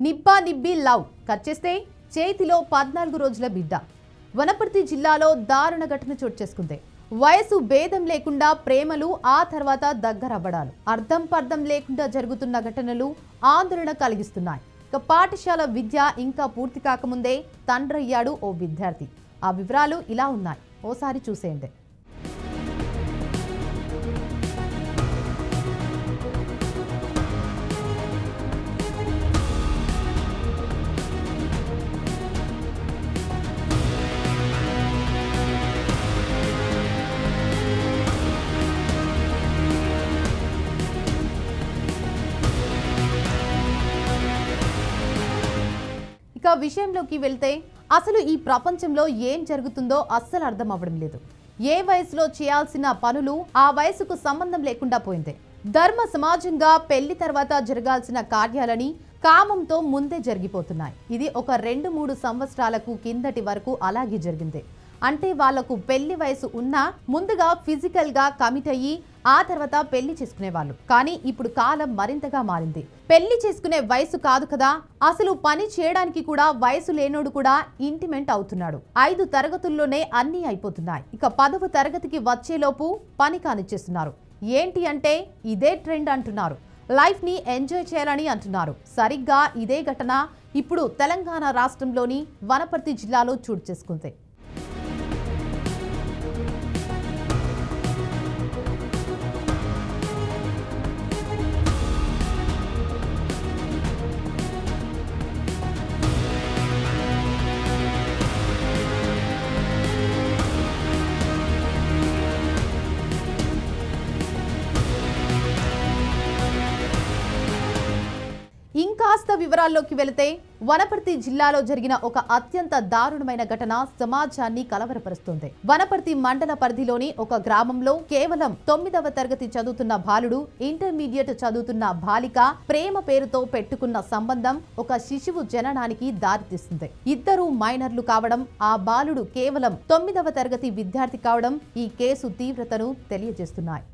నిబ్బా nibbi love cut చేస్తే చేతిలో 14 రోజుల బిడ్డ. వనపర్తి జిల్లాలో దారుణ ఘటన చోటు చేసుకుంది. వయసు భేదం లేకుండా ప్రేమలు, ఆ తర్వాత దగ్గరవ్వడాలు, అర్థం పర్థం లేకుండా జరుగుతున్న ఘటనలు ఆందోళన కలిగిస్తున్నాయి. ఇక పాఠశాల విద్య ఇంకా పూర్తి కాకముందే తండ్రయ్యాడు ఓ విద్యార్థి. ఆ వివరాలు ఇలా ఉన్నాయి, ఓసారి చూసేయండి. ఇక విషయంలోకి వెళ్తే అసలు ఈ ప్రపంచంలో ఏం జరుగుతుందో అస్సలు అర్థం అవ్వడం లేదు. ఏ వయసులో చేయాల్సిన పనులు ఆ వయసుకు సంబంధం లేకుండా పోయింది. ధర్మ సమాజంగా పెళ్లి తర్వాత జరగాల్సిన కార్యాలని కామంతో ముందే జరిగిపోతున్నాయి. ఇది ఒక 2-3 సంవత్సరాలకు కిందటి వరకు అలాగే జరిగింది. అంటే వాళ్లకు పెళ్లి వయసు ఉన్నా ముందుగా ఫిజికల్ గా కమిట్ అయ్యి ఆ తర్వాత పెళ్లి చేసుకునేవాళ్ళు. కానీ ఇప్పుడు కాలం మరింతగా మారింది. పెళ్లి చేసుకునే వయసు కాదు కదా, అసలు పని చేయడానికి కూడా వయసు లేనోడు కూడా ఇంటిమెంట్ అవుతున్నాడు. 5 తరగతుల్లోనే అన్నీ అయిపోతున్నాయి. ఇక 10వ తరగతికి వచ్చేలోపు పని కానిచ్చేస్తున్నారు. ఏంటి అంటే ఇదే ట్రెండ్ అంటున్నారు. లైఫ్ ని ఎంజాయ్ చేయాలని అంటున్నారు. సరిగ్గా ఇదే ఘటన ఇప్పుడు తెలంగాణ రాష్ట్రంలోని వనపర్తి జిల్లాలో చోటు చేసుకుంది. ఇంకాస్త వివరాల్లోకి వెళితే వనపర్తి జిల్లాలో జరిగిన ఒక అత్యంత దారుణమైన ఘటన సమాజాన్ని కలవరపరుస్తుంది. వనపర్తి మండల పరిధిలోని ఒక గ్రామంలో కేవలం 9వ తరగతి చదువుతున్న బాలుడు, ఇంటర్మీడియట్ చదువుతున్న బాలిక ప్రేమ పేరుతో పెట్టుకున్న సంబంధం ఒక శిశువు జననానికి దారితీస్తుంది. ఇద్దరు మైనర్లు కావడం, ఆ బాలుడు కేవలం 9వ తరగతి విద్యార్థి కావడం ఈ కేసు తీవ్రతను తెలియజేస్తున్నాయి.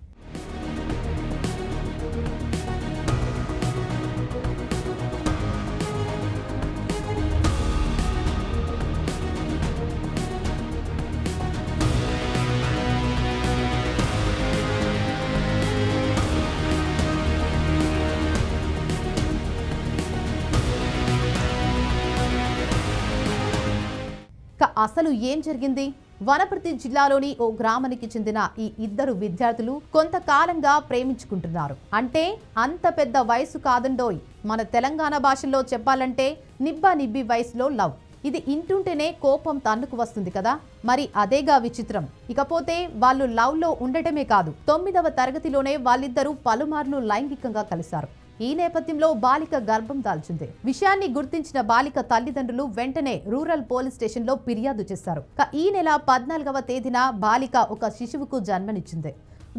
అసలు ఏం జరిగింది? వనపర్తి జిల్లాలోని ఓ గ్రామానికి చెందిన ఈ ఇద్దరు విద్యార్థులు కొంతకాలంగా ప్రేమించుకుంటున్నారు. అంటే అంత పెద్ద వయసు కాదండోయ్. మన తెలంగాణ భాషలో చెప్పాలంటే నిబ్బా నిబ్బి వయసులో లవ్. ఇది ఇంటుంటేనే కోపం తన్నుకు వస్తుంది కదా, మరి అదేగా విచిత్రం. ఇకపోతే వాళ్ళు లవ్ లో ఉండటమే కాదు, 9వ తరగతిలోనే వాళ్ళిద్దరూ పలుమార్లు లైంగికంగా కలిశారు. ఈ నేపథ్యంలో బాలిక గర్భం దాల్చింది. విషయాన్ని గుర్తించిన బాలిక తల్లిదండ్రులు వెంటనే రూరల్ పోలీస్ స్టేషన్ లో ఫిర్యాదు చేశారు. ఈ నెల 14వ తేదీన బాలిక ఒక శిశువుకు జన్మనిచ్చింది.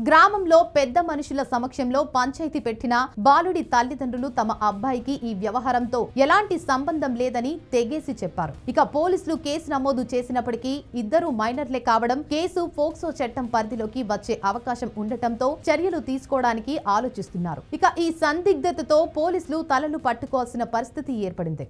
గ్రామంలో పెద్ద మనుషుల సమక్షంలో పంచాయతీ పెట్టిన బాలుడి తల్లిదండ్రులు తమ అబ్బాయికి ఈ వ్యవహారంతో ఎలాంటి సంబంధం లేదని తెగేసి చెప్పారు. ఇక పోలీసులు కేసు నమోదు చేసినప్పటికీ ఇద్దరు మైనర్లే కావడం కేసు పోక్సో చట్టం పరిధిలోకి వచ్చే అవకాశం ఉండటంతో చర్యలు తీసుకోవడానికి ఆలోచిస్తున్నారు. ఇక ఈ సందిగ్ధతతో పోలీసులు తలలు పట్టుకోవాల్సిన పరిస్థితి ఏర్పడింది.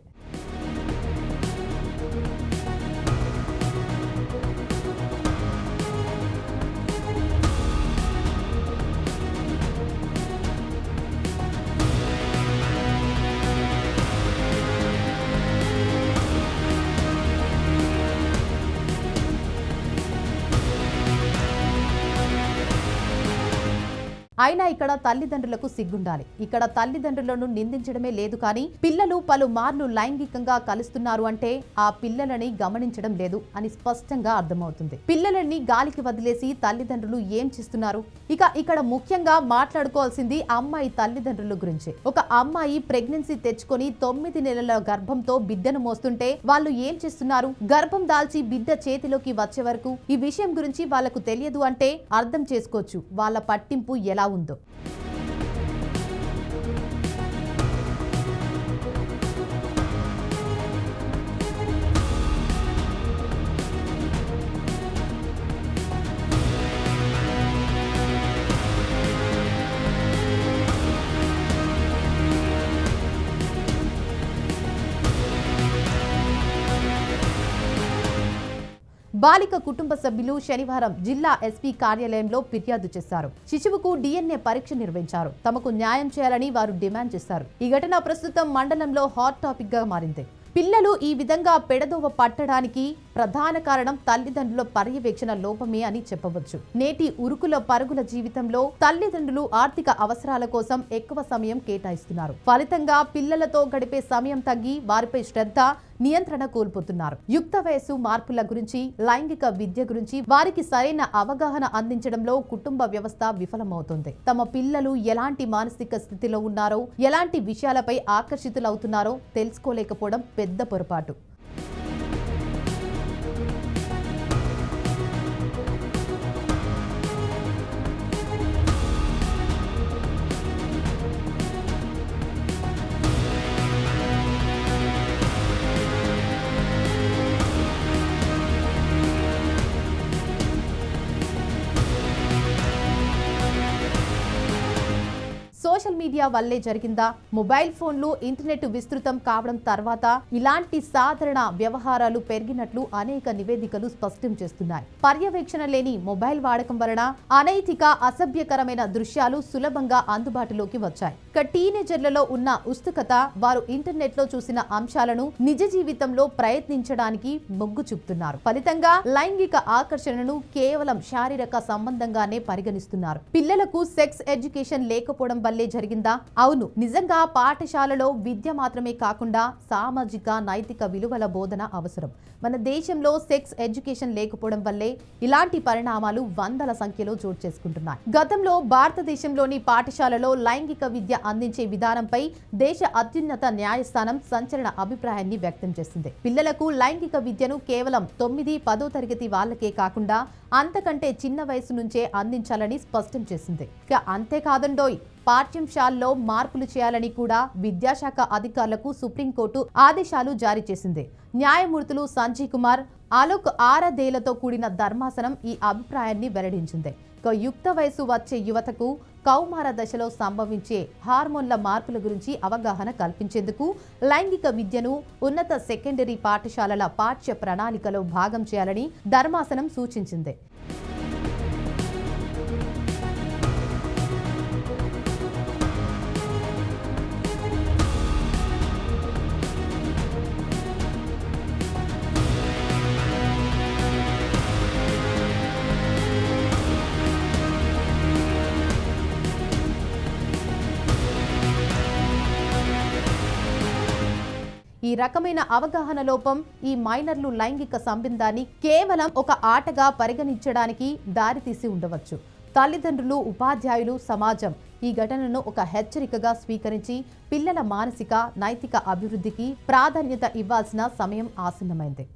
అయినా ఇక్కడ తల్లిదండ్రులకు సిగ్గుండాలి. ఇక్కడ తల్లిదండ్రులను నిందించడమే లేదు, కానీ పిల్లలు పలుమార్లు లైంగికంగా కలుస్తున్నారు అంటే ఆ పిల్లలని గమనించడం లేదు అని స్పష్టంగా అర్థమవుతుంది. పిల్లలని గాలికి వదిలేసి తల్లిదండ్రులు ఏం చేస్తున్నారు? ఇక ఇక్కడ ముఖ్యంగా మాట్లాడుకోవాల్సింది అమ్మాయి తల్లిదండ్రుల గురించి. ఒక అమ్మాయి ప్రెగ్నెన్సీ తెచ్చుకొని 9 నెలల గర్భంతో బిడ్డను మోస్తుంటే వాళ్ళు ఏం చేస్తున్నారు? గర్భం దాల్చి బిడ్డ చేతిలోకి వచ్చే వరకు ఈ విషయం గురించి వాళ్లకు తెలియదు అంటే అర్థం చేసుకోవచ్చు వాళ్ళ పట్టింపు ఎలా ఉందో. బాలిక కుటుంబ సభ్యులు శనివారం జిల్లా ఎస్పీ కార్యాలయంలో ఫిర్యాదు చేశారు. శిశువుకు DNA పరీక్ష నిర్వహించారు. తమకు న్యాయం చేయాలని వారు డిమాండ్ చేశారు. ఈ ఘటన ప్రస్తుతం మండలంలో హాట్ టాపిక్ గా మారింది. పిల్లలు ఈ విధంగా పెడదోవ పట్టడానికి ప్రధాన కారణం తల్లిదండ్రుల పర్యవేక్షణ లోపమే అని చెప్పవచ్చు. నేటి ఉరుకుల పరుగుల జీవితంలో తల్లిదండ్రులు ఆర్థిక అవసరాల కోసం ఎక్కువ సమయం కేటాయిస్తున్నారు. ఫలితంగా పిల్లలతో గడిపే సమయం తగ్గి వారిపై శ్రద్ధ, నియంత్రణ కోల్పోతున్నారు. యుక్త వయసు మార్పుల గురించి, లైంగిక విద్య గురించి వారికి సరైన అవగాహన అందించడంలో కుటుంబ వ్యవస్థ విఫలమవుతుంది. తమ పిల్లలు ఎలాంటి మానసిక స్థితిలో ఉన్నారో, ఎలాంటి విషయాలపై ఆకర్షితులవుతున్నారో తెలుసుకోలేకపోవడం పెద్ద పొరపాటు. సోషల్ మీడియా వల్లే జరిగిందా? మొబైల్ ఫోన్లు, ఇంటర్నెట్ విస్తృతం కావడం తర్వాత ఇలాంటి సాధారణ వ్యవహారాలు పెరిగినట్లు అనేక నివేదికలు స్పష్టం చేస్తున్నాయి. పర్యవేక్షణ లేని మొబైల్ వాడకం వలన అనైతిక, అసభ్యకరమైన దృశ్యాలు సులభంగా అందుబాటులోకి వచ్చాయి. టీనేజర్లలో ఉన్న ఉత్సుకత వారు ఇంటర్నెట్ లో చూసిన అంశాలను నిజ జీవితంలో ప్రయత్నించడానికి మొగ్గు చూపుతున్నారు. ఫలితంగా లైంగిక ఆకర్షణను కేవలం శారీరక సంబంధంగానే పరిగణిస్తున్నారు. పిల్లలకు సెక్స్ ఎడ్యుకేషన్ లేకపోవడం వల్లే జరిగిందా? అవును, నిజంగా పాఠశాలలో విద్య మాత్రమే కాకుండా సామాజిక, నైతిక విలువల బోధన అవసరం. మన దేశంలో సెక్స్ ఎడ్యుకేషన్ లేకపోవడం వల్లే ఇలాంటి పరిణామాలు వందల సంఖ్యలో చోటు చేసుకుంటున్నాయి. గతంలో భారతదేశంలోని పాఠశాలలో లైంగిక విద్య అందించే విధానంపై దేశ అత్యున్నత న్యాయస్థానం సంచలన అభిప్రాయాన్ని వ్యక్తం చేసింది. పిల్లలకు లైంగిక విద్యను కేవలం 9, 10వ తరగతి వాళ్ళకే కాకుండా అంతకంటే చిన్న వయసు నుంచే అందించాలని స్పష్టం చేసింది. ఇక అంతేకాదండోయ్, పాఠ్యాంశాల్లో మార్పులు చేయాలని కూడా విద్యాశాఖ అధికారులకు సుప్రీంకోర్టు ఆదేశాలు జారీ చేసింది. న్యాయమూర్తులు సంజయ్ కుమార్, ఆలోక్ ఆరాదేలతో కూడిన ధర్మాసనం ఈ అభిప్రాయాన్ని వెల్లడించింది. యుక్త వయసు వచ్చే యువతకు కౌమార దశలో సంభవించే హార్మోన్ల మార్పుల గురించి అవగాహన కల్పించేందుకు లైంగిక విద్యను ఉన్నత సెకండరీ పాఠశాలల పాఠ్య ప్రణాళికలో భాగం చేయాలని ధర్మాసనం సూచించింది. ఈ రకమైన అవగాహన లోపం ఈ మైనర్లు లైంగిక సంబంధాన్ని కేవలం ఒక ఆటగా పరిగణించడానికి దారితీసి ఉండవచ్చు. తల్లిదండ్రులు, ఉపాధ్యాయులు, సమాజం ఈ ఘటనను ఒక హెచ్చరికగా స్వీకరించి పిల్లల మానసిక, నైతిక అభివృద్ధికి ప్రాధాన్యత ఇవ్వాల్సిన సమయం ఆసన్నమైంది.